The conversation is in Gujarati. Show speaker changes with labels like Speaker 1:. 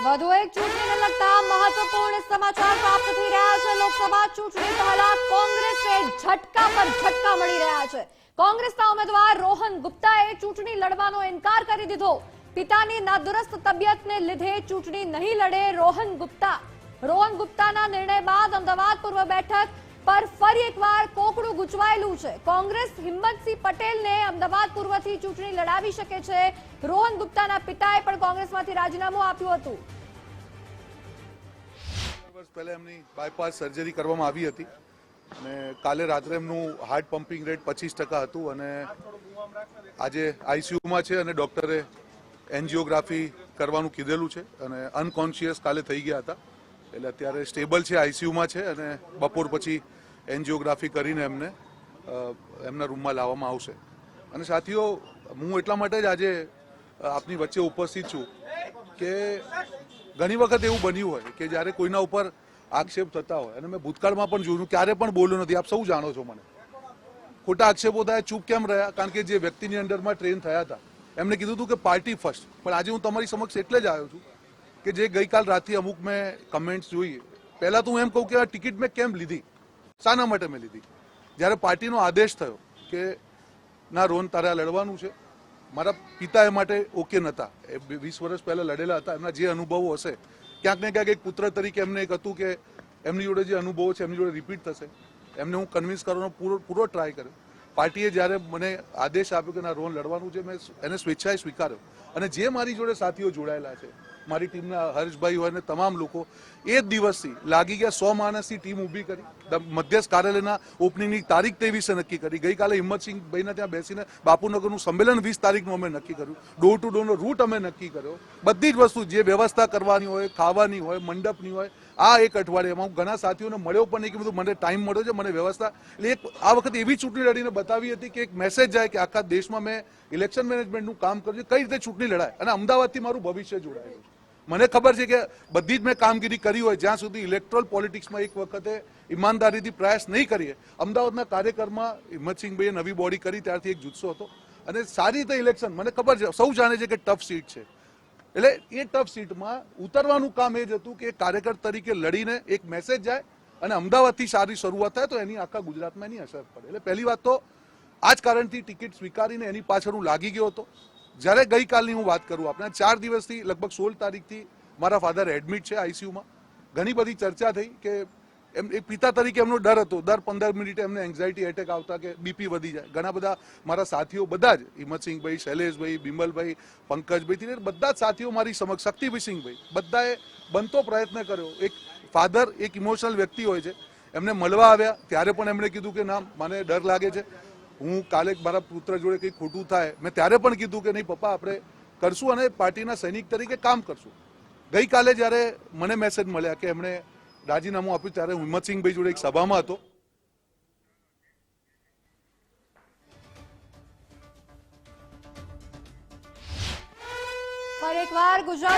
Speaker 1: વધુ એક ચૂંટણીને લગતા મહત્વપૂર્ણ સમાચાર પ્રાપ્ત થઈ રહ્યા છે। લોકસભા ચૂંટણી પહેલા કોંગ્રેસને ઝટકા પર ઝટકા મળી રહ્યા છે। કોંગ્રેસના ઉમેદવાર રોહન ગુપ્તાએ ચૂંટણી લડવાનો ઇનકાર કરી દીધો। પિતાની નાદુરસ્ત તબિયતને લીધે ચૂંટણી નહીં લડે રોહન ગુપ્તાના નિર્ણય બાદ અમદાવાદ પૂર્વ બેઠક પર ફરી એકવાર કોકડું ગૂંચવાયેલું છે। કોંગ્રેસ હિંમતસિંહ પટેલને અમદાવાદ પૂર્વથી ચૂંટણી લડાવી શકે છે। રોહન ગુપ્તાના પિતાએ પણ કોંગ્રેસમાંથી રાજીનામું આપ્યું હતું।
Speaker 2: વર્ષ પહેલા એમની બાયપાસ સર્જરી કરવામાં આવી હતી અને કાલે રાત્રે એમનું હાર્ટ પમ્પિંગ રેટ 25% હતું અને આજે આઈસીયુમાં છે અને ડોક્ટરે એન્જિયોગ્રાફી કરવાનું કીધેલું છે અને અનકોન્શિયસ કાલે થઈ ગયા હતા, એટલે અત્યારે સ્ટેબલ છે, આઈસીયુમાં છે અને બપોર પછી એન્જિયોગ્રાફી કરીને એમને એમના રૂમમાં લાવવામાં આવશે। અને સાથીઓ, હું એટલા માટે જ આજે આપની વચ્ચે ઉપસ્થિત છું કે ઘણી વખત એવું બન્યું હોય કે જ્યારે કોઈના ઉપર આક્ષેપ થતા હોય, અને મેં ભૂતકાળમાં પણ જોયું, ક્યારે પણ બોલ્યો નથી, આપ સૌ જાણો છો, મને ખોટા આક્ષેપો થાય, ચૂપ કેમ રહ્યા? કારણ કે જે વ્યક્તિની અંડરમાં ટ્રેન થયા હતા એમને કીધું હતું કે પાર્ટી ફર્સ્ટ। પણ આજે હું તમારી સમક્ષ એટલે જ આવ્યો છું કે જે ગઈકાલ રાતથી અમુક મેં કમેન્ટ્સ જોઈ, પહેલા તો હું એમ કહું કે આ ટિકિટ મેં કેમ લીધી, શાના માટે મેં લીધી? જ્યારે પાર્ટીનો આદેશ થયો કે ના રોહન તારે લડવાનું છે, મારા પિતા એ માટે ઓકે નહોતા, 20 વર્ષ પહેલા લડેલા હતા, એમના જે અનુભવો હશે ક્યાંક ને ક્યાંક એક પુત્ર તરીકે એમને એક હતું કે એમની જોડે જે અનુભવો છે એમની જોડે રિપીટ થશે, એમને હું કન્વિન્સ કરવાનો પૂરો ટ્રાય કર્યો। પાર્ટીએ જ્યારે મને આદેશ આપ્યો કે ના રોહન લડવાનું છે, મેં એને સ્વેચ્છાએ સ્વીકાર્યો અને જે મારી જોડે સાથીઓ જોડાયેલા છે, મારી ટીમના હર્ષભાઈ હોય ને તમામ લોકો, એ જ દિવસથી લાગી ગયા 100 માણસની ટીમ ઊભી કરી, મધ્યસ્થ કાર્યાલયના ઓપનિંગની તારીખ 23 નક્કી કરી, ગઈકાલે હિંમતસિંહભાઈના ત્યાં બેસીને બાપુનગરનું સંમેલન 20 તારીખનું અમે નક્કી કર્યું, ડોર ટુ ડોરનો રૂટ અમે નક્કી કર્યો, બધી જ વસ્તુ જે વ્યવસ્થા કરવાની હોય, ખાવાની હોય, મંડપની હોય, આ એક અઠવાડિયામાં હું ઘણા સાથીઓને મળ્યો પણ નહીં કે બધું મને ટાઈમ મળ્યો છે, મને વ્યવસ્થા, એટલે એક આ વખતે એવી ચૂંટણી લડીને બતાવી હતી કે એક મેસેજ જાય કે આખા દેશમાં મેં ઇલેક્શન મેનેજમેન્ટનું કામ કર્યું છે, કઈ રીતે ચૂંટણી લડાય અને અમદાવાદથી મારું ભવિષ્ય જોડાયેલું છે। મને ખબર છે કે બધી જ મેં કામગીરી કરી હોય, જ્યાં સુધી ઇલેક્ટ્રોલ પોલિટિક્સમાં એક વખતે ઈમાનદારીથી પ્રયાસ નહીં કરીએ। અમદાવાદના કાર્યક્રમમાં હિંમતસિંહભાઈએ નવી બોડી કરી ત્યારથી એક જુસ્સો હતો અને સારી રીતે ઇલેક્શન, મને ખબર છે, સૌ જાણે છે કે ટફ સીટ છે, એટલે એ ટફ સીટમાં ઉતરવાનું કામ એ જ હતું કે કાર્યકર તરીકે લડીને એક મેસેજ જાય અને અમદાવાદથી સારી શરૂઆત થાય તો એની આખા ગુજરાતમાં એની અસર પડે। એટલે પહેલી વાત તો આ જ કારણથી ટિકિટ સ્વીકારીને એની પાછળ હું લાગી ગયો હતો। જ્યારે ગઈકાલની હું વાત કરું, આપણે 4 દિવસથી લગભગ 16 તારીખથી મારા ફાધર એડમિટ છે આઈસીયુમાં, ઘણી બધી ચર્ચા થઈ કે એમ એક પિતા તરીકે એમનો ડર હતો, દર 15 મિનિટે એમને એન્ઝાયટી એટેક આવતા કે બીપી વધી જાય। ઘણા બધા મારા સાથીઓ, બધા જ હિંમતસિંહભાઈ, શૈલેષભાઈ, બિમલભાઈ, પંકજભાઈ, બધા જ સાથીઓ મારી સમક્ષ, શક્તિસિંહભાઈ, બધાએ બનતો પ્રયત્ન કર્યો। એક ફાધર એક ઇમોશનલ વ્યક્તિ હોય છે, એમને મળવા આવ્યા ત્યારે પણ એમણે કીધું કે ના, મને ડર લાગે છે, હું કાલે મારા પુત્ર જોડે કંઈ ખોટું થાય, મેં ત્યારે પણ કીધું કે નહીં પપ્પા, આપણે કરશું અને પાર્ટીના સૈનિક તરીકે કામ કરશું। ગઈકાલે જ્યારે મને મેસેજ મળ્યા કે એમણે રાજીનામું આપ્યું, ત્યારે હું હિંમતસિંહભાઈ જોડે એક સભામાં હતો।
Speaker 1: ફરી એકવાર ગુજરાત